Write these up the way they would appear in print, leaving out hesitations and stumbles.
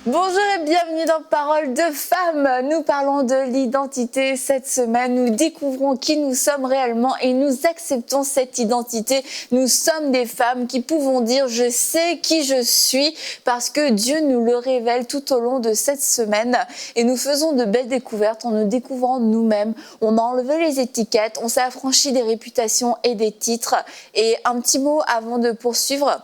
Bonjour et bienvenue dans Parole de Femmes. Nous parlons de l'identité cette semaine. Nous découvrons qui nous sommes réellement et nous acceptons cette identité. Nous sommes des femmes qui pouvons dire « je sais qui je suis » parce que Dieu nous le révèle tout au long de cette semaine. Et nous faisons de belles découvertes en nous découvrant nous-mêmes. On a enlevé les étiquettes, on s'est affranchi des réputations et des titres. Et un petit mot avant de poursuivre.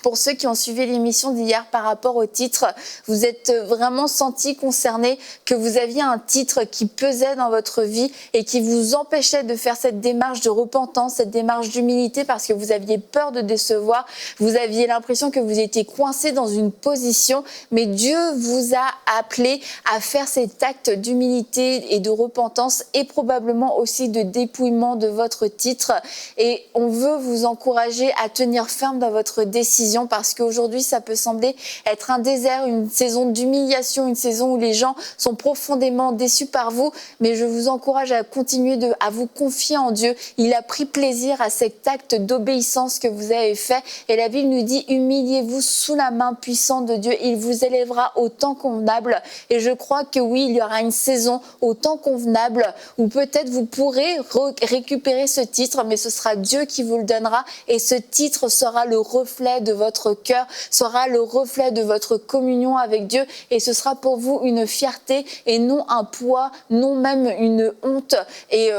Pour ceux qui ont suivi l'émission d'hier par rapport au titre, vous êtes vraiment sentis concernés que vous aviez un titre qui pesait dans votre vie et qui vous empêchait de faire cette démarche de repentance, cette démarche d'humilité parce que vous aviez peur de décevoir, vous aviez l'impression que vous étiez coincé dans une position, mais Dieu vous a appelé à faire cet acte d'humilité et de repentance et probablement aussi de dépouillement de votre titre. Et on veut vous encourager à tenir ferme dans votre décision parce qu'aujourd'hui, ça peut sembler être un désert, une saison d'humiliation, une saison où les gens sont profondément déçus par vous. Mais je vous encourage à continuer à vous confier en Dieu. Il a pris plaisir à cet acte d'obéissance que vous avez fait. Et la Bible nous dit, humiliez-vous sous la main puissante de Dieu. Il vous élèvera au temps convenable. Et je crois que oui, il y aura une saison au temps convenable où peut-être vous pourrez récupérer ce titre, mais ce sera Dieu qui vous le donnera. Et ce titre sera le reflet de votre cœur, sera le reflet de votre communion avec Dieu et ce sera pour vous une fierté et non un poids, non même une honte et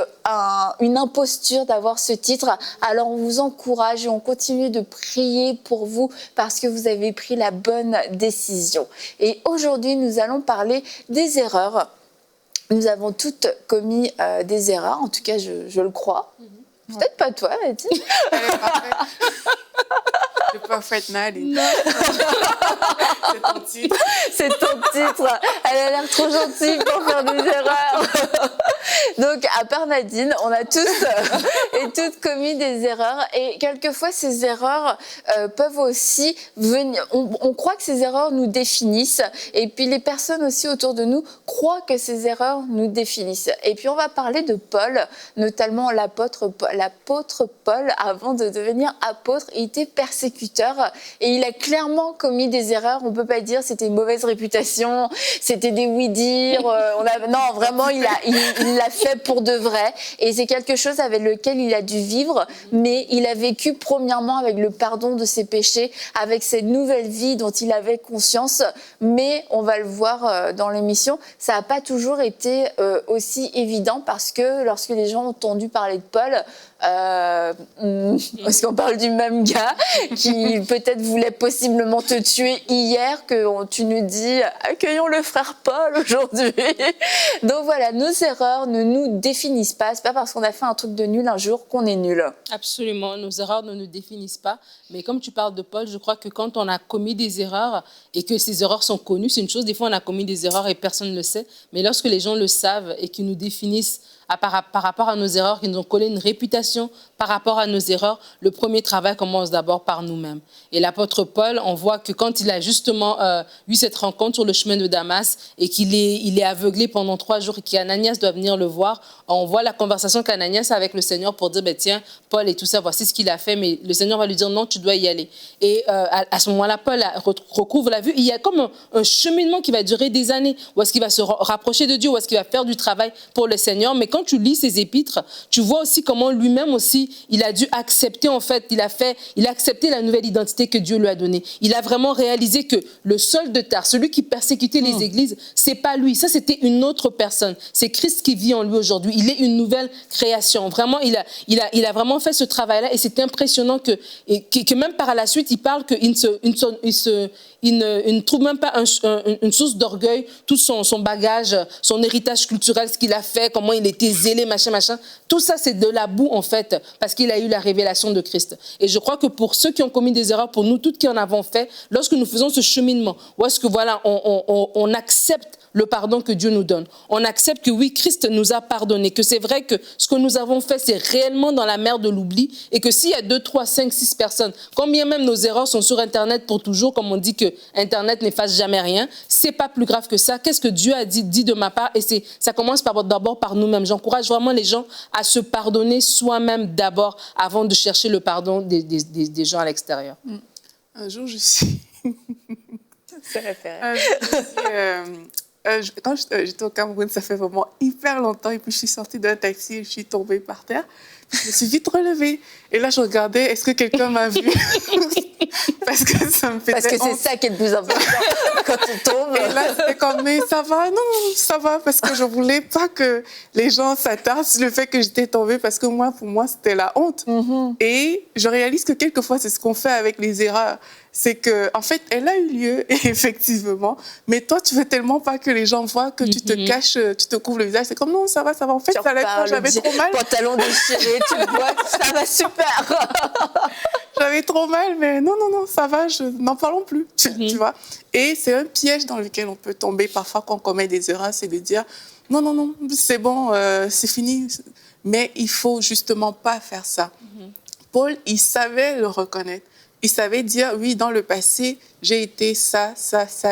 une imposture d'avoir ce titre. Alors on vous encourage et on continue de prier pour vous parce que vous avez pris la bonne décision. Et aujourd'hui, nous allons parler des erreurs. Nous avons toutes commis des erreurs, en tout cas je le crois. Peut-être pas toi, Betty. Elle est parfaite. Le parfaite Nadine. C'est ton titre. C'est ton titre. Elle a l'air trop gentille pour faire des erreurs. Donc, à part Nadine, on a tous et toutes commis des erreurs. Et quelquefois, ces erreurs peuvent aussi venir... On croit que ces erreurs nous définissent. Et puis, les personnes aussi autour de nous croient que ces erreurs nous définissent. Et puis, on va parler de Paul, notamment l'apôtre Paul, avant de devenir apôtre. Il était persécuteur et il a clairement commis des erreurs. On ne peut pas dire c'était une mauvaise réputation, c'était des oui-dire. Non, vraiment, il l'a fait pour de vrai. Et c'est quelque chose avec lequel il a dû vivre, mais il a vécu premièrement avec le pardon de ses péchés, avec cette nouvelle vie dont il avait conscience. Mais on va le voir dans l'émission, ça n'a pas toujours été aussi évident parce que lorsque les gens ont entendu parler de Paul, parce qu'on parle du même gars qui peut-être voulait possiblement te tuer hier, que tu nous dis accueillons le frère Paul aujourd'hui. Donc voilà, nos erreurs ne nous définissent pas. C'est pas parce qu'on a fait un truc de nul un jour qu'on est nul. Absolument, nos erreurs ne nous définissent pas. Mais comme tu parles de Paul, je crois que quand on a commis des erreurs et que ces erreurs sont connues, c'est une chose. Des fois, on a commis des erreurs et personne ne le sait. Mais lorsque les gens le savent et qu'ils nous définissent par rapport à nos erreurs, qui nous ont collé une réputation par rapport à nos erreurs, le premier travail commence d'abord par nous-mêmes. Et l'apôtre Paul, on voit que quand il a justement eu cette rencontre sur le chemin de Damas et qu'il est aveuglé pendant 3 jours et qu'Ananias doit venir le voir, on voit la conversation qu'Ananias a avec le Seigneur pour dire, tiens, Paul et tout ça, voici ce qu'il a fait, mais le Seigneur va lui dire, non, tu dois y aller. Et à ce moment-là, Paul recouvre la vue. Il y a comme un cheminement qui va durer des années, où est-ce qu'il va se rapprocher de Dieu, où est-ce qu'il va faire du travail pour le Seigneur. Mais quand tu lis ses épîtres, tu vois aussi comment lui-même aussi, il a dû accepter, en fait, il a accepté la nouvelle identité que Dieu lui a donnée. Il a vraiment réalisé que le Saul de Tarse, celui qui persécutait les églises, c'est pas lui. Ça, c'était une autre personne. C'est Christ qui vit en lui aujourd'hui. Il est une nouvelle création. Vraiment, il a vraiment fait ce travail-là et c'est impressionnant que même par la suite, il parle qu'il ne trouve même pas une source d'orgueil, tout son bagage, son héritage culturel, ce qu'il a fait, comment il était zélé, machin. Tout ça, c'est de la boue, en fait, parce qu'il a eu la révélation de Christ. Et je crois que pour ceux qui ont commis des erreurs, pour nous toutes qui en avons fait, lorsque nous faisons ce cheminement, où est-ce que, voilà, on accepte le pardon que Dieu nous donne. On accepte que oui, Christ nous a pardonné, que c'est vrai que ce que nous avons fait, c'est réellement dans la mer de l'oubli et que s'il y a 2, 3, 5, 6 personnes, combien même nos erreurs sont sur Internet pour toujours, comme on dit que Internet n'efface jamais rien, c'est pas plus grave que ça. Qu'est-ce que Dieu a dit de ma part? Et ça commence d'abord par nous-mêmes. J'encourage vraiment les gens à se pardonner soi-même d'abord avant de chercher le pardon des gens à l'extérieur. Un jour, je suis... Ça l'a fait Quand j'étais au Cameroun, ça fait vraiment hyper longtemps. Et puis, je suis sortie d'un taxi et je suis tombée par terre. Puis, je me suis vite relevée. Et là, je regardais, est-ce que quelqu'un m'a vue? Parce que ça me fait Parce que c'est ça qui est le plus important quand tu tombes. Et là, c'était comme, mais ça va? Non, ça va, parce que je voulais pas que les gens s'attardent sur le fait que j'étais tombée, parce que moi, pour moi, c'était la honte. Et je réalise que quelquefois, c'est ce qu'on fait avec les erreurs. C'est que, en fait, elle a eu lieu, effectivement, mais toi, tu veux tellement pas que les gens voient que tu te caches, tu te couvres le visage. C'est comme, non, ça va, ça va. En fait, ça allait pas, j'avais trop mal. Pantalon déchiré, tu le vois, ça va super. J'avais trop mal, mais non, ça va, n'en parlons plus, tu vois. Et c'est un piège dans lequel on peut tomber parfois quand on commet des erreurs, c'est de dire, non, c'est bon, c'est fini. Mais il faut justement pas faire ça. Paul, il savait le reconnaître. Il savait dire, oui, dans le passé, j'ai été ça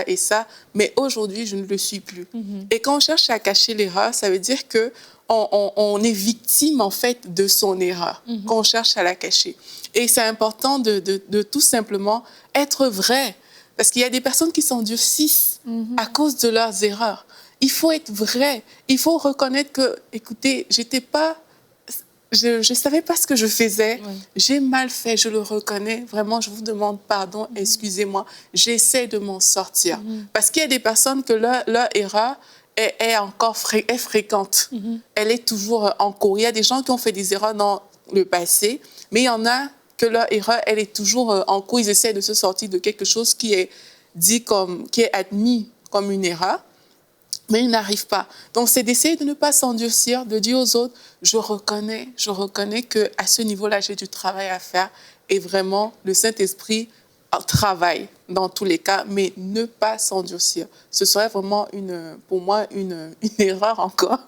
et ça, mais aujourd'hui, je ne le suis plus. Et quand on cherche à cacher l'erreur, ça veut dire que on est victime, en fait, de son erreur, quand on cherche à la cacher. Et c'est important de tout simplement être vrai, parce qu'il y a des personnes qui s'endurcissent à cause de leurs erreurs. Il faut être vrai. Il faut reconnaître que, écoutez, je ne savais pas ce que je faisais. Oui. J'ai mal fait, je le reconnais. Vraiment, je vous demande pardon, excusez-moi. J'essaie de m'en sortir. Parce qu'il y a des personnes que leur erreur est encore fréquente. Elle est toujours en cours. Il y a des gens qui ont fait des erreurs dans le passé, mais il y en a que leur erreur, elle est toujours en cours. Ils essaient de se sortir de quelque chose qui est qui est admis comme une erreur, mais ils n'arrivent pas. Donc, c'est d'essayer de ne pas s'endurcir, de dire aux autres, je reconnais qu'à ce niveau-là, j'ai du travail à faire. Et vraiment, le Saint-Esprit travaille dans tous les cas, mais ne pas s'endurcir. Ce serait vraiment, pour moi, une erreur encore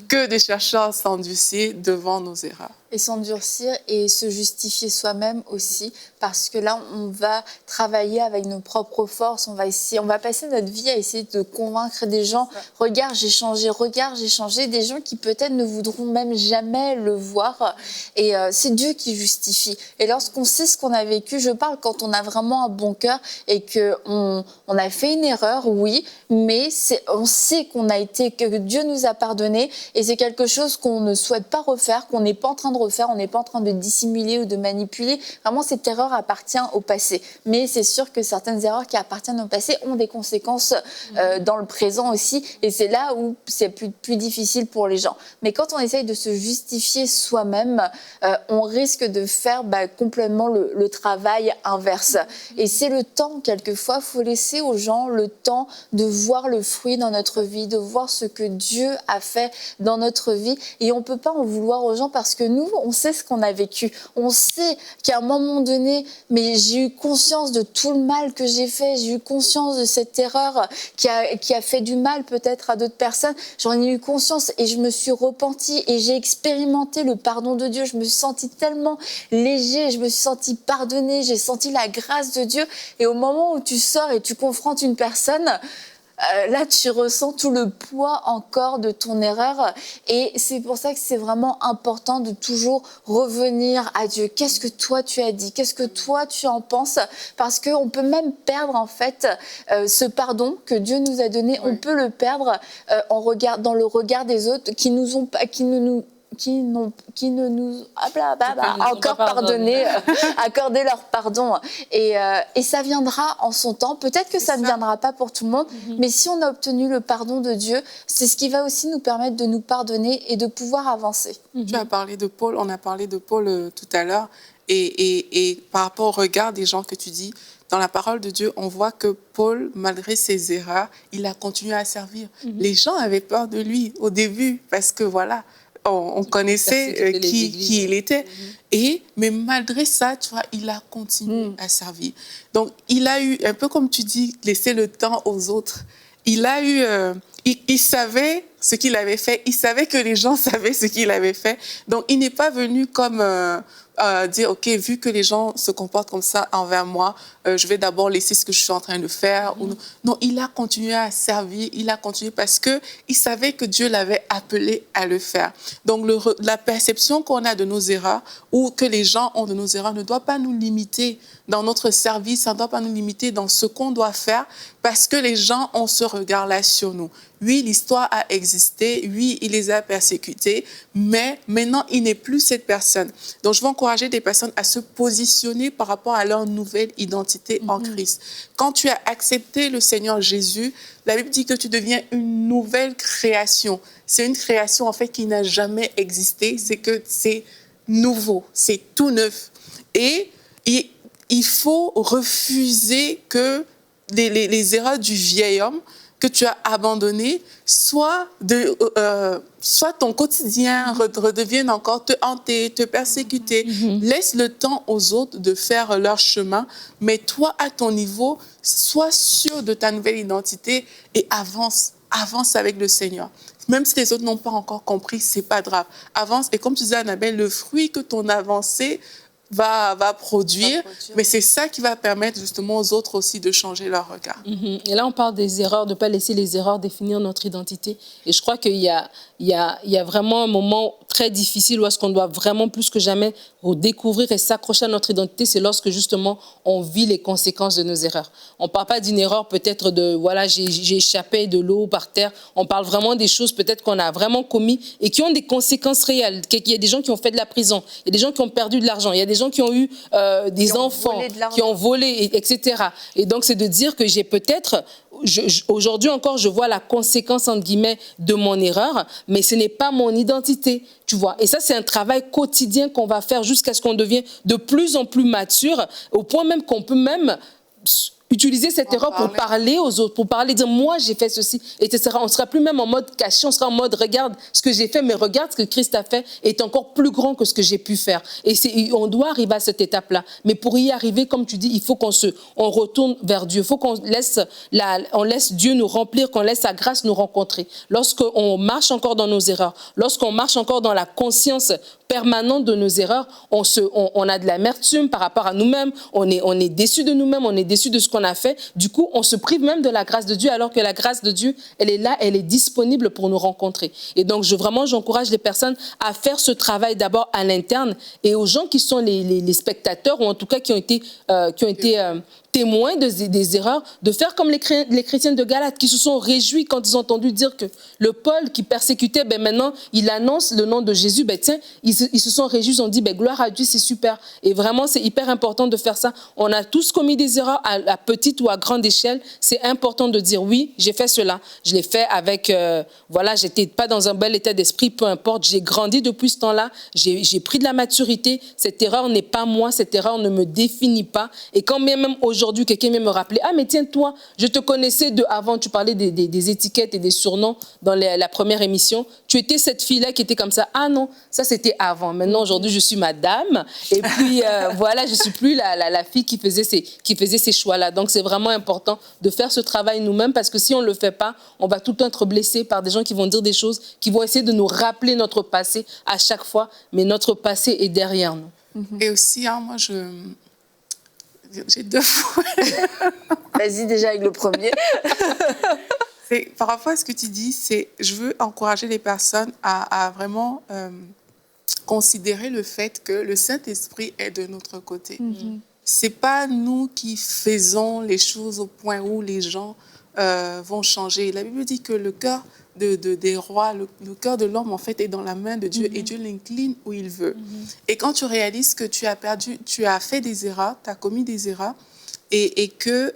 que de chercher à s'endurcir devant nos erreurs. Et s'endurcir et se justifier soi-même aussi, parce que là, on va travailler avec nos propres forces, on va passer notre vie à essayer de convaincre des gens. Regarde, j'ai changé, des gens qui peut-être ne voudront même jamais le voir. Et c'est Dieu qui justifie. Et lorsqu'on sait ce qu'on a vécu, je parle quand on a vraiment un bon cœur et qu'on a fait une erreur, oui, mais on sait que Dieu nous a pardonné, et c'est quelque chose qu'on ne souhaite pas refaire, qu'on n'est pas en train de refaire, on n'est pas en train de dissimuler ou de manipuler. Vraiment, cette erreur appartient au passé. Mais c'est sûr que certaines erreurs qui appartiennent au passé ont des conséquences dans le présent aussi. Et c'est là où c'est plus difficile pour les gens. Mais quand on essaye de se justifier soi-même, on risque de faire complètement le travail inverse. Et c'est le temps, quelquefois, il faut laisser aux gens le temps de voir le fruit dans notre vie, de voir ce que Dieu a fait dans notre vie. Et on ne peut pas en vouloir aux gens parce que nous, on sait ce qu'on a vécu. On sait qu'à un moment donné, mais j'ai eu conscience de tout le mal que j'ai fait. J'ai eu conscience de cette erreur qui a fait du mal peut-être à d'autres personnes. J'en ai eu conscience et je me suis repentie et j'ai expérimenté le pardon de Dieu. Je me suis sentie tellement léger, je me suis sentie pardonnée, j'ai senti la grâce de Dieu. Et au moment où tu sors et tu confrontes une personne, là, tu ressens tout le poids encore de ton erreur. Et c'est pour ça que c'est vraiment important de toujours revenir à Dieu. Qu'est-ce que toi, tu as dit? Qu'est-ce que toi, tu en penses? Parce qu'on peut même perdre, en fait, ce pardon que Dieu nous a donné. Oui. On peut le perdre dans le regard des autres qui ne nous encore pardonné, accordé leur pardon. Et ça viendra en son temps. Peut-être que ça ne viendra pas pour tout le monde, mais si on a obtenu le pardon de Dieu, c'est ce qui va aussi nous permettre de nous pardonner et de pouvoir avancer. Tu as parlé de Paul, on a parlé de Paul tout à l'heure, et par rapport au regard des gens que tu dis, dans la parole de Dieu, on voit que Paul, malgré ses erreurs, il a continué à servir. Les gens avaient peur de lui au début, parce que voilà, on connaissait qui il était. Mais malgré ça, tu vois, il a continué à servir. Donc, il a eu, un peu comme tu dis, laisser le temps aux autres. Il a eu... il savait ce qu'il avait fait. Il savait que les gens savaient ce qu'il avait fait. Donc, il n'est pas venu comme dire, OK, vu que les gens se comportent comme ça envers moi, je vais d'abord laisser ce que je suis en train de faire. Ou non. Non, il a continué à servir, il a continué parce qu'il savait que Dieu l'avait appelé à le faire. Donc, la perception qu'on a de nos erreurs ou que les gens ont de nos erreurs ne doit pas nous limiter dans notre service, ça ne doit pas nous limiter dans ce qu'on doit faire parce que les gens ont ce regard-là sur nous. Oui, l'histoire a existé, oui, il les a persécutés, mais maintenant, il n'est plus cette personne. Donc, je veux encourager des personnes à se positionner par rapport à leur nouvelle identité en Christ. Quand tu as accepté le Seigneur Jésus, la Bible dit que tu deviens une nouvelle création. C'est une création, en fait, qui n'a jamais existé. C'est que c'est nouveau, c'est tout neuf. Et il faut refuser que les erreurs du vieil homme que tu as abandonné, soit ton quotidien redevienne encore te hanter, te persécuter. Laisse le temps aux autres de faire leur chemin, mais toi, à ton niveau, sois sûr de ta nouvelle identité et avance avec le Seigneur. Même si les autres n'ont pas encore compris, c'est pas grave. Avance, et comme tu disais, Annabelle, le fruit que ton avancée va produire, mais c'est ça qui va permettre justement aux autres aussi de changer leur regard. Et là, on parle des erreurs, de ne pas laisser les erreurs définir notre identité. Et je crois qu'il y a vraiment un moment très difficile où est-ce qu'on doit vraiment plus que jamais redécouvrir et s'accrocher à notre identité. C'est lorsque justement on vit les conséquences de nos erreurs. On ne parle pas d'une erreur peut-être de, voilà, j'ai échappé de l'eau par terre. On parle vraiment des choses peut-être qu'on a vraiment commis et qui ont des conséquences réelles. Il y a des gens qui ont fait de la prison, il y a des gens qui ont perdu de l'argent, il y a des gens qui ont eu des enfants, qui ont volé, etc. Et donc, c'est de dire que j'ai peut-être, aujourd'hui encore, je vois la conséquence, entre guillemets, de mon erreur, mais ce n'est pas mon identité, tu vois. Et ça, c'est un travail quotidien qu'on va faire jusqu'à ce qu'on devienne de plus en plus mature, au point même qu'on peut même utiliser cette erreur pour parler aux autres, pour parler, dire moi j'ai fait ceci, etc. On ne sera plus même en mode caché, on sera en mode regarde ce que j'ai fait, mais regarde ce que Christ a fait est encore plus grand que ce que j'ai pu faire. Et on doit arriver à cette étape-là. Mais pour y arriver, comme tu dis, il faut on retourne vers Dieu. Il faut qu'on laisse Dieu nous remplir, qu'on laisse sa grâce nous rencontrer. Lorsqu'on marche encore dans nos erreurs, lorsqu'on marche encore dans la conscience permanente de nos erreurs, on a de l'amertume par rapport à nous-mêmes, on est déçu de nous-mêmes, on est déçu de ce qu'on a fait. Du coup, on se prive même de la grâce de Dieu, alors que la grâce de Dieu, elle est là, elle est disponible pour nous rencontrer. Et donc, j'encourage les personnes à faire ce travail d'abord à l'interne et aux gens qui sont les spectateurs, ou en tout cas qui ont été témoins des erreurs, de faire comme les chrétiens de Galate qui se sont réjouis quand ils ont entendu dire que le Paul qui persécutait, maintenant, il annonce le nom de Jésus. Tiens, ils se sont réjouis, ils ont dit, gloire à Dieu, c'est super. Et vraiment, c'est hyper important de faire ça. On a tous commis des erreurs à petite ou à grande échelle. C'est important de dire, oui, j'ai fait cela. Je l'ai fait avec, j'étais pas dans un bel état d'esprit, peu importe. J'ai grandi depuis ce temps-là. J'ai pris de la maturité. Cette erreur n'est pas moi. Cette erreur ne me définit pas. Et quand même aujourd'hui, quelqu'un vient me rappeler, ah, mais tiens, toi, je te connaissais avant, tu parlais des étiquettes et des surnoms dans la première émission. Tu étais cette fille-là qui était comme ça. Ah non, ça c'était avant. Maintenant, aujourd'hui, je suis madame. Et puis, je suis plus la fille qui faisait ces choix-là. Donc, c'est vraiment important de faire ce travail nous-mêmes parce que si on ne le fait pas, on va tout le temps être blessé par des gens qui vont dire des choses, qui vont essayer de nous rappeler notre passé à chaque fois. Mais notre passé est derrière nous. Et aussi, moi, j'ai deux fois. Vas-y déjà avec le premier. Par rapport à ce que tu dis, je veux encourager les personnes à vraiment considérer le fait que le Saint-Esprit est de notre côté. C'est pas nous qui faisons les choses au point où les gens vont changer. La Bible dit que le cœur des rois, le cœur de l'homme, en fait, est dans la main de Dieu et Dieu l'incline où il veut. Et quand tu réalises que tu as fait des erreurs, tu as commis des erreurs et que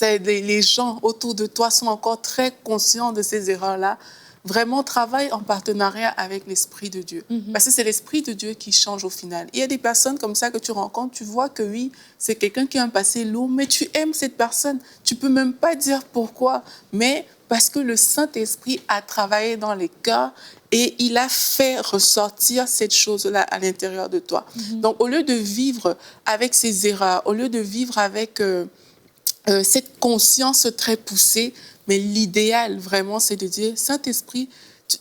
les gens autour de toi sont encore très conscients de ces erreurs-là, vraiment travaille en partenariat avec l'Esprit de Dieu. Parce que c'est l'Esprit de Dieu qui change au final. Il y a des personnes comme ça que tu rencontres, tu vois que oui, c'est quelqu'un qui a un passé lourd, mais tu aimes cette personne. Tu peux même pas dire pourquoi, mais parce que le Saint-Esprit a travaillé dans les cœurs et il a fait ressortir cette chose-là à l'intérieur de toi. Donc, au lieu de vivre avec ces erreurs, au lieu de vivre avec cette conscience très poussée, mais l'idéal, vraiment, c'est de dire, Saint-Esprit,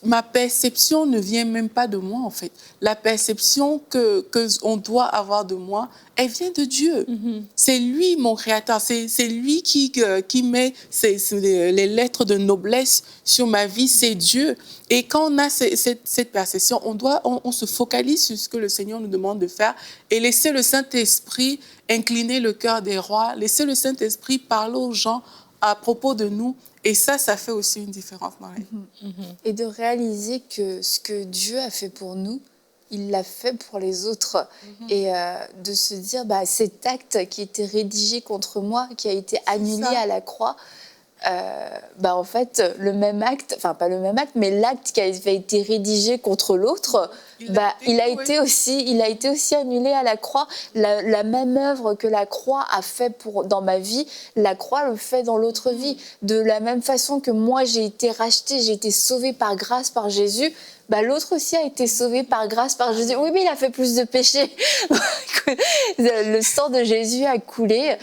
ma perception ne vient même pas de moi, en fait. La perception que on doit avoir de moi, elle vient de Dieu. C'est lui, mon créateur. C'est lui qui met les lettres de noblesse sur ma vie. C'est Dieu. Et quand on a cette perception, on se focalise sur ce que le Seigneur nous demande de faire et laisser le Saint-Esprit incliner le cœur des rois, laisser le Saint-Esprit parler aux gens à propos de nous. Et ça fait aussi une différence dans la vie. Et de réaliser que ce que Dieu a fait pour nous, il l'a fait pour les autres. Et de se dire, cet acte qui était rédigé contre moi, qui a été annulé à la croix, en fait, le même acte, enfin pas le même acte, mais l'acte qui avait été rédigé contre l'autre, il a été aussi annulé à la croix. La même œuvre que la croix a fait dans ma vie, la croix le fait dans l'autre vie. De la même façon que moi j'ai été rachetée, j'ai été sauvée par grâce par Jésus, l'autre aussi a été sauvé par grâce par Jésus. Oui, mais il a fait plus de péchés. Le sang de Jésus a coulé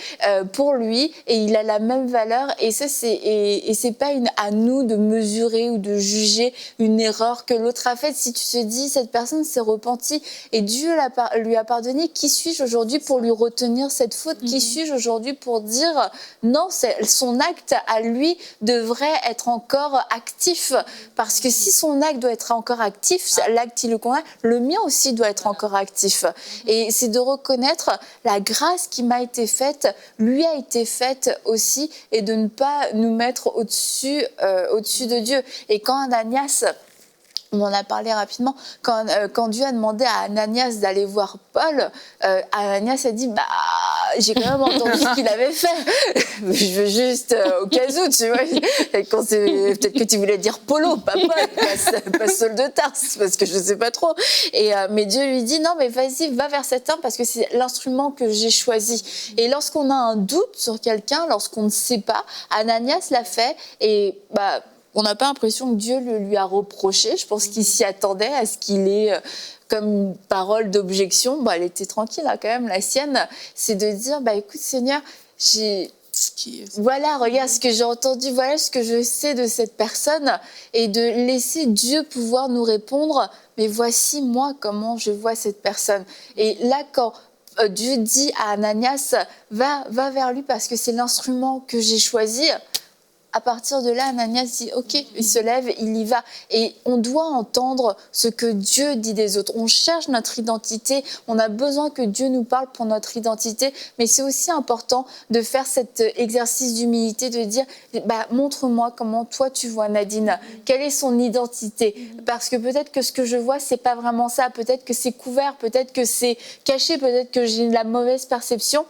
pour lui et il a la même valeur. Et ça, c'est pas à nous de mesurer ou de juger une erreur que l'autre a faite. Si tu te dis, cette personne s'est repentie et Dieu lui a pardonné, qui suis-je aujourd'hui pour lui retenir cette faute? Qui suis-je aujourd'hui pour dire non, son acte à lui devrait être encore actif? Parce que si son acte doit être encore actif, l'acte il le condamne, le mien aussi doit être encore actif. Et c'est de reconnaître la grâce qui m'a été faite, lui a été faite aussi, et de ne pas nous mettre au-dessus de Dieu. Et quand Ananias, on en a parlé rapidement, quand Dieu a demandé à Ananias d'aller voir Paul, Ananias a dit, j'ai quand même entendu ce qu'il avait fait. Je veux juste, au cas où, tu vois. Peut-être que tu voulais dire Polo, pas Paul, pas Saul de Tarse, parce que je ne sais pas trop. Mais Dieu lui dit, non, mais vas-y, va vers cet homme, parce que c'est l'instrument que j'ai choisi. Et lorsqu'on a un doute sur quelqu'un, lorsqu'on ne sait pas, Ananias l'a fait, et on n'a pas l'impression que Dieu le lui a reproché. Je pense qu'il s'y attendait à ce qu'il ait comme parole d'objection. Elle était tranquille, quand même, la sienne. C'est de dire, écoute Seigneur, voilà, regarde ce que j'ai entendu, voilà ce que je sais de cette personne. Et de laisser Dieu pouvoir nous répondre, mais voici moi comment je vois cette personne. Et là, quand Dieu dit à Ananias, va vers lui parce que c'est l'instrument que j'ai choisi. À partir de là, Ananias dit « Ok », il se lève, il y va. Et on doit entendre ce que Dieu dit des autres. On cherche notre identité, on a besoin que Dieu nous parle pour notre identité, mais c'est aussi important de faire cet exercice d'humilité, de dire « Montre-moi comment toi tu vois Nadine, quelle est son identité ?» Parce que peut-être que ce que je vois, c'est pas vraiment ça, peut-être que c'est couvert, peut-être que c'est caché, peut-être que j'ai la mauvaise perception.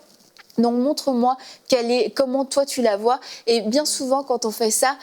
Donc, montre-moi comment toi tu la vois. Et bien souvent, quand on fait ça,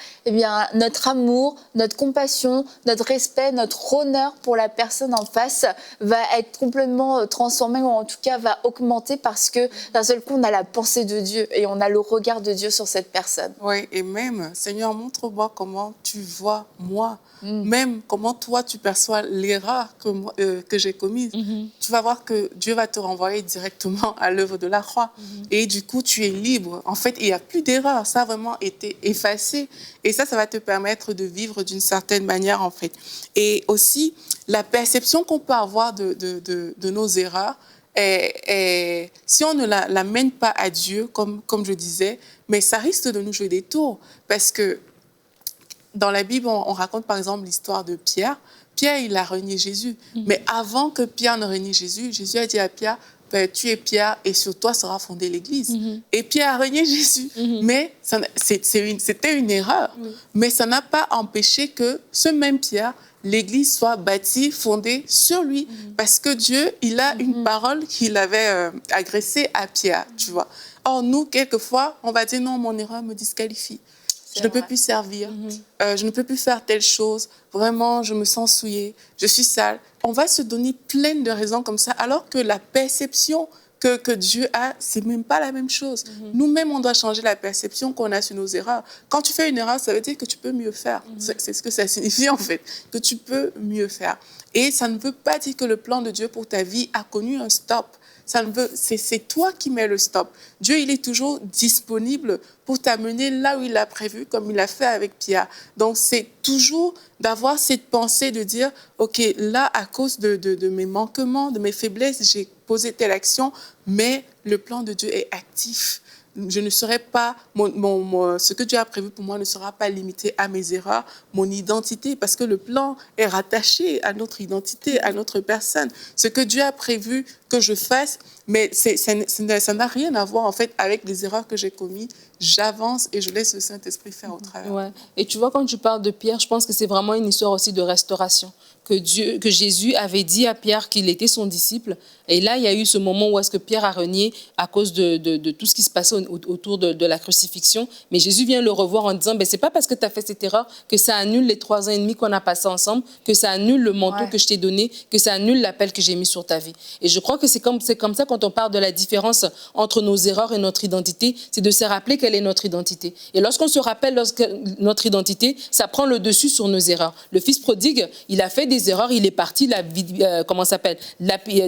notre amour, notre compassion, notre respect, notre honneur pour la personne en face va être complètement transformé, ou en tout cas va augmenter, parce que d'un seul coup, on a la pensée de Dieu et on a le regard de Dieu sur cette personne. Oui, et même, Seigneur, montre-moi comment tu vois moi. Même comment toi tu perçois l'erreur que j'ai commise. Tu vas voir que Dieu va te renvoyer directement à l'œuvre de la croix. Et du coup, tu es libre. En fait, il n'y a plus d'erreur. Ça a vraiment été effacé. Et ça va te permettre de vivre d'une certaine manière, en fait. Et aussi, la perception qu'on peut avoir de nos erreurs, si on ne la mène pas à Dieu, comme je disais, mais ça risque de nous jouer des tours. Parce que dans la Bible, on raconte par exemple l'histoire de Pierre. Pierre, il a renié Jésus. Mais avant que Pierre ne renie Jésus, Jésus a dit à Pierre, tu es Pierre et sur toi sera fondée l'Église. Et Pierre a renié Jésus. Mais c'était une erreur. Mais ça n'a pas empêché que ce même Pierre, l'Église soit bâtie, fondée sur lui. Parce que Dieu, il a une parole qu'il avait adressée à Pierre, tu vois. Or, nous, quelquefois, on va dire, non, mon erreur me disqualifie. Je ne peux plus servir, je ne peux plus faire telle chose, vraiment, je me sens souillée, je suis sale. On va se donner plein de raisons comme ça, alors que la perception que Dieu a, c'est même pas la même chose. Nous-mêmes, on doit changer la perception qu'on a sur nos erreurs. Quand tu fais une erreur, ça veut dire que tu peux mieux faire. C'est ce que ça signifie, en fait, que tu peux mieux faire. Et ça ne veut pas dire que le plan de Dieu pour ta vie a connu un stop. C'est toi qui mets le stop. Dieu, il est toujours disponible pour t'amener là où il a prévu, comme il a fait avec Pierre. Donc, c'est toujours d'avoir cette pensée de dire, OK, là, à cause de mes manquements, de mes faiblesses, j'ai posé telle action, mais le plan de Dieu est actif. Je ne serai pas, ce que Dieu a prévu pour moi ne sera pas limité à mes erreurs, mon identité, parce que le plan est rattaché à notre identité, à notre personne. Ce que Dieu a prévu que je fasse, mais ça n'a rien à voir en fait avec les erreurs que j'ai commises. J'avance et je laisse le Saint-Esprit faire au travers. Ouais. Et tu vois, quand tu parles de Pierre, je pense que c'est vraiment une histoire aussi de restauration. Que Jésus avait dit à Pierre qu'il était son disciple. Et là, il y a eu ce moment où est-ce que Pierre a renié à cause de tout ce qui se passait autour de la crucifixion. Mais Jésus vient le revoir en disant, ben, c'est pas parce que tu as fait cette erreur que ça annule les 3 ans et demi qu'on a passé ensemble, que ça annule le manteau que je t'ai donné, que ça annule l'appel que j'ai mis sur ta vie. Et je crois que c'est comme ça quand on parle de la différence entre nos erreurs et notre identité, c'est de se rappeler quelle est notre identité. Et lorsqu'on se rappelle notre identité, ça prend le dessus sur nos erreurs. Le fils prodigue, il a fait des erreurs, il est parti,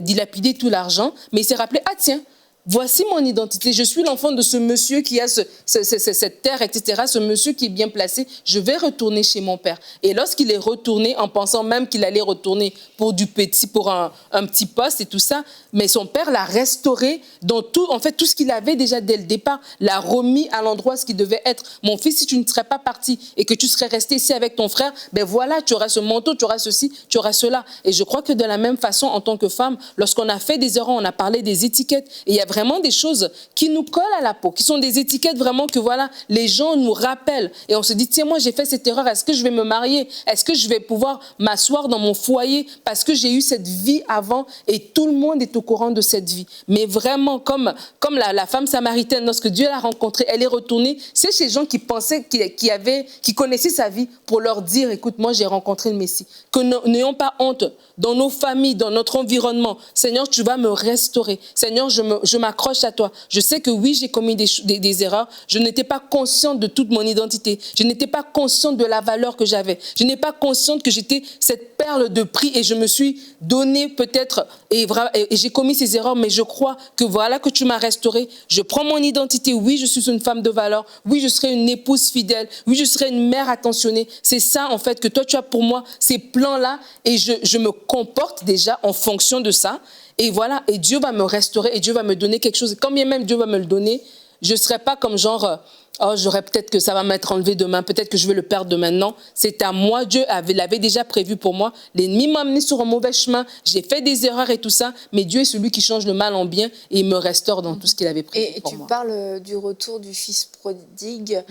dilapider tout l'argent, mais il s'est rappelé, ah tiens, voici mon identité, je suis l'enfant de ce monsieur qui a cette terre, etc., ce monsieur qui est bien placé, je vais retourner chez mon père. Et lorsqu'il est retourné, en pensant même qu'il allait retourner pour un petit poste et tout ça, mais son père l'a restauré dans tout ce qu'il avait déjà dès le départ, l'a remis à l'endroit ce qu'il devait être. Mon fils, si tu ne serais pas parti et que tu serais resté ici avec ton frère, ben voilà, tu auras ce manteau, tu auras ceci, tu auras cela. Et je crois que de la même façon, en tant que femme, lorsqu'on a fait des erreurs, on a parlé des étiquettes, et il y a vraiment des choses qui nous collent à la peau, qui sont des étiquettes vraiment que voilà, les gens nous rappellent. Et on se dit, tiens, moi j'ai fait cette erreur, est-ce que je vais me marier? Est-ce que je vais pouvoir m'asseoir dans mon foyer parce que j'ai eu cette vie avant? Et tout le monde est au courant de cette vie. Mais vraiment, comme la femme samaritaine, lorsque Dieu l'a rencontrée, elle est retournée, c'est ces gens qui pensaient, qui connaissaient sa vie pour leur dire, écoute, moi j'ai rencontré le Messie. Que n'ayons pas honte dans nos familles, dans notre environnement. Seigneur, tu vas me restaurer. Seigneur, je m'accroche à toi. Je sais que oui, j'ai commis des erreurs. Je n'étais pas consciente de toute mon identité. Je n'étais pas consciente de la valeur que j'avais. Je n'étais pas consciente que j'étais cette perle de prix et je me suis donné peut-être et j'ai commis ces erreurs, mais je crois que voilà que tu m'as restaurée. Je prends mon identité. Oui, je suis une femme de valeur. Oui, je serai une épouse fidèle. Oui, je serai une mère attentionnée. C'est ça, en fait, que toi, tu as pour moi, ces plans-là, et je me comporte déjà en fonction de ça. Et voilà, et Dieu va me restaurer et Dieu va me donner quelque chose. Et quand bien même Dieu va me le donner, je ne serai pas comme genre, oh, j'aurais peut-être que ça va m'être enlevé demain, peut-être que je vais le perdre demain. Non, c'est à moi, Dieu l'avait déjà prévu pour moi. L'ennemi m'a amené sur un mauvais chemin, j'ai fait des erreurs et tout ça, mais Dieu est celui qui change le mal en bien et il me restaure dans tout ce qu'il avait prévu pour moi. Et tu parles du retour du fils prodigue.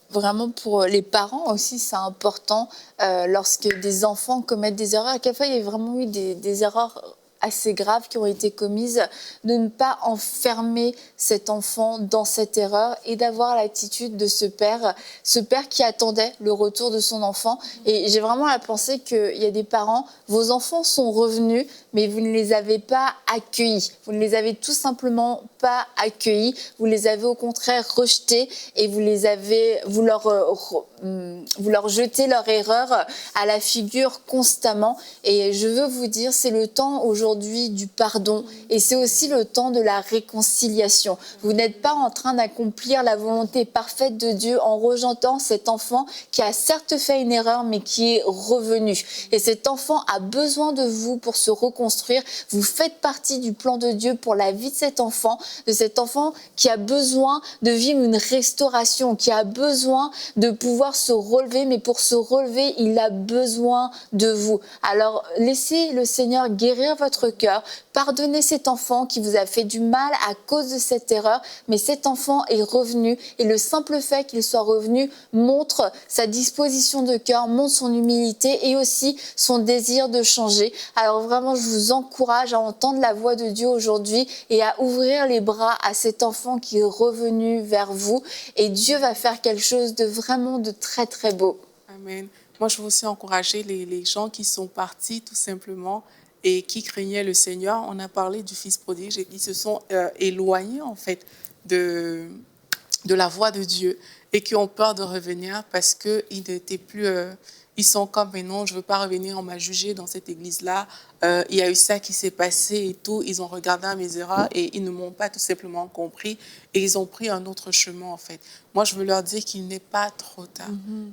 Vraiment, pour les parents aussi, c'est important lorsque des enfants commettent des erreurs. À quelle fois il y a vraiment eu des erreurs assez graves qui ont été commises, de ne pas enfermer cet enfant dans cette erreur et d'avoir l'attitude de ce père qui attendait le retour de son enfant. Et j'ai vraiment la pensée qu'il y a des parents, vos enfants sont revenus, mais vous ne les avez pas accueillis. Vous ne les avez tout simplement pas accueillis. Vous les avez au contraire rejetés et vous leur jetez leur erreur à la figure constamment. Et je veux vous dire, c'est le temps aujourd'hui du pardon et c'est aussi le temps de la réconciliation. Vous n'êtes pas en train d'accomplir la volonté parfaite de Dieu en rejetant cet enfant qui a certes fait une erreur mais qui est revenu. Et cet enfant a besoin de vous pour se reconstruire. Vous faites partie du plan de Dieu pour la vie de cet enfant qui a besoin de vivre une restauration, qui a besoin de pouvoir se relever, mais pour se relever, il a besoin de vous. Alors, laissez le Seigneur guérir votre cœur, pardonnez cet enfant qui vous a fait du mal à cause de cette erreur, mais cet enfant est revenu et le simple fait qu'il soit revenu montre sa disposition de cœur, montre son humilité et aussi son désir de changer. Alors vraiment, je vous encourage à entendre la voix de Dieu aujourd'hui et à ouvrir les bras à cet enfant qui est revenu vers vous et Dieu va faire quelque chose de vraiment de très très beau. Amen. Moi, je veux aussi encourager les gens qui sont partis tout simplement et qui craignaient le Seigneur. On a parlé du Fils prodigue et qui se sont éloignés, en fait, de la voie de Dieu et qui ont peur de revenir parce qu'ils n'étaient plus... ils sont comme, mais non, je ne veux pas revenir, on m'a jugé dans cette église-là. Il y a eu ça qui s'est passé et tout. Ils ont regardé à mes erreurs et ils ne m'ont pas tout simplement compris. Et ils ont pris un autre chemin, en fait. Moi, je veux leur dire qu'il n'est pas trop tard.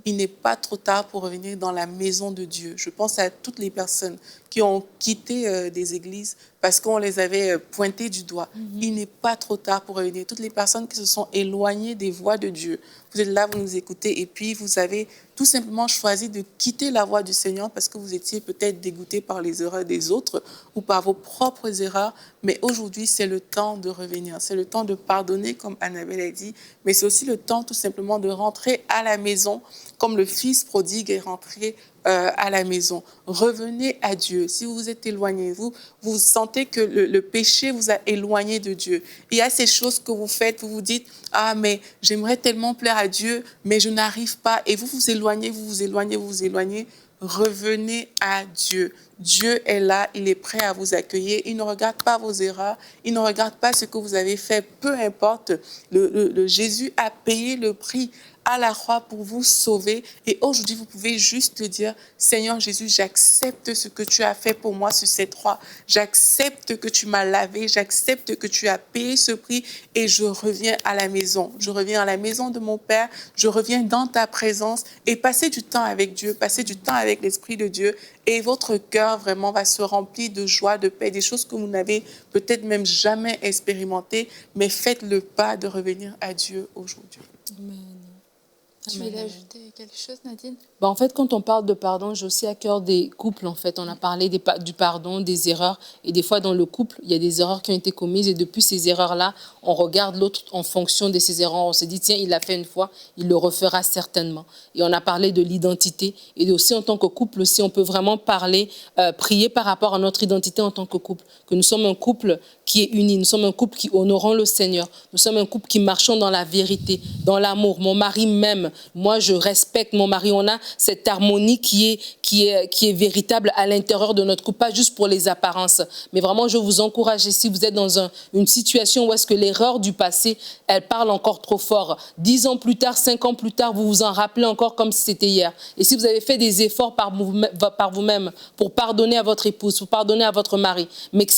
Il n'est pas trop tard pour revenir dans la maison de Dieu. Je pense à toutes les personnes qui ont quitté des églises parce qu'on les avait pointées du doigt. Il n'est pas trop tard pour revenir. Toutes les personnes qui se sont éloignées des voies de Dieu. Vous êtes là, vous nous écoutez, et puis vous avez tout simplement choisi de quitter la voie du Seigneur parce que vous étiez peut-être dégoûté par les erreurs des autres ou par vos propres erreurs. Mais aujourd'hui, c'est le temps de revenir. C'est le temps de pardonner, comme Annabelle a dit, mais c'est aussi le temps tout simplement de rentrer à la maison, comme le Fils prodigue est rentré à la maison. Revenez à Dieu. Si vous vous êtes éloigné, vous sentez que le péché vous a éloigné de Dieu. Il y a ces choses que vous faites, vous vous dites, ah, mais j'aimerais tellement plaire à Dieu, mais je n'arrive pas. Et vous vous éloignez, vous vous éloignez, vous vous éloignez. Revenez à Dieu. Dieu est là, il est prêt à vous accueillir. Il ne regarde pas vos erreurs, il ne regarde pas ce que vous avez fait, peu importe. Jésus a payé le prix à la croix pour vous sauver. Et aujourd'hui, vous pouvez juste dire, Seigneur Jésus, j'accepte ce que tu as fait pour moi sur cette croix. J'accepte que tu m'as lavé, j'accepte que tu as payé ce prix et je reviens à la maison. Je reviens à la maison de mon Père, je reviens dans ta présence et passez du temps avec Dieu, passez du temps avec l'Esprit de Dieu et votre cœur vraiment va se remplir de joie, de paix, des choses que vous n'avez peut-être même jamais expérimentées, mais faites le pas de revenir à Dieu aujourd'hui. Amen. Tu voulais ajouter quelque chose, Nadine? En fait, quand on parle de pardon, j'ai aussi à cœur des couples. En fait, on a parlé du pardon, des erreurs. Et des fois, dans le couple, il y a des erreurs qui ont été commises. Et depuis ces erreurs-là, on regarde l'autre en fonction de ces erreurs. On se dit, tiens, il l'a fait une fois, il le refera certainement. Et on a parlé de l'identité. Et aussi, en tant que couple, aussi, on peut vraiment parler, prier par rapport à notre identité en tant que couple. Que nous sommes un couple qui est uni. Nous sommes un couple qui honorons le Seigneur. Nous sommes un couple qui marchons dans la vérité, dans l'amour. Mon mari m'aime. Moi, je respecte mon mari. On a cette harmonie qui est véritable à l'intérieur de notre couple, pas juste pour les apparences. Mais vraiment, je vous encourage, si vous êtes dans une situation où est-ce que l'erreur du passé, elle parle encore trop fort. 10 ans plus tard, 5 ans plus tard, vous vous en rappelez encore comme si c'était hier. Et si vous avez fait des efforts par vous-même pour pardonner à votre épouse, pour pardonner à votre mari, mais que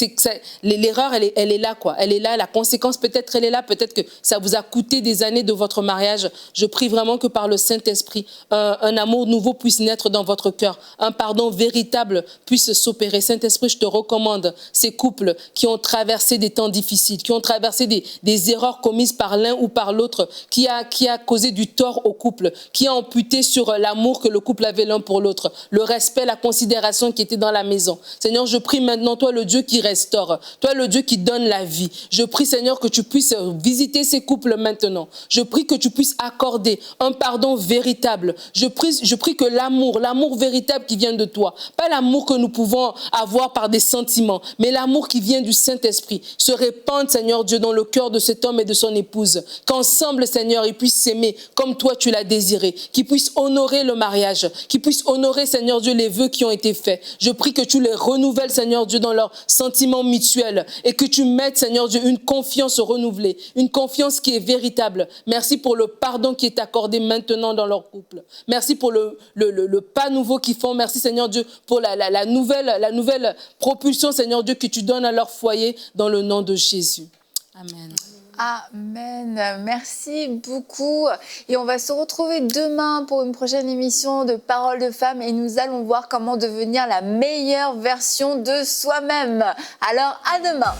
l'erreur, elle est là, quoi. Elle est là, la conséquence, peut-être elle est là, peut-être que ça vous a coûté des années de votre mariage. Je prie vraiment que par le Saint-Esprit, un amour nouveau puisse naître dans votre cœur, un pardon véritable puisse s'opérer. Saint-Esprit, je te recommande ces couples qui ont traversé des temps difficiles, qui ont traversé des erreurs commises par l'un ou par l'autre, qui a causé du tort au couple, qui a amputé sur l'amour que le couple avait l'un pour l'autre, le respect, la considération qui était dans la maison. Seigneur, je prie maintenant, toi le Dieu qui restaure, toi le Dieu qui donne la vie. Je prie, Seigneur, que tu puisses visiter ces couples maintenant. Je prie que tu puisses accorder un pardon véritable. Je prie que l'amour véritable qui vient de toi, pas l'amour que nous pouvons avoir par des sentiments, mais l'amour qui vient du Saint-Esprit, se répande, Seigneur Dieu, dans le cœur de cet homme et de son épouse. Qu'ensemble, Seigneur, ils puissent s'aimer comme toi tu l'as désiré, qu'ils puissent honorer le mariage, qu'ils puissent honorer, Seigneur Dieu, les vœux qui ont été faits. Je prie que tu les renouvelles, Seigneur Dieu, dans leurs sentiments mutuels et que tu mettes, Seigneur Dieu, une confiance renouvelée, une confiance qui est véritable. Merci pour le pardon qui est accordé maintenant dans leur couple. Merci pour le pas nouveau qu'ils font. Merci, Seigneur Dieu, pour la nouvelle propulsion, Seigneur Dieu, que tu donnes à leur foyer dans le nom de Jésus. Amen. Amen. Merci beaucoup. Et on va se retrouver demain pour une prochaine émission de Paroles de Femmes et nous allons voir comment devenir la meilleure version de soi-même. Alors, à demain.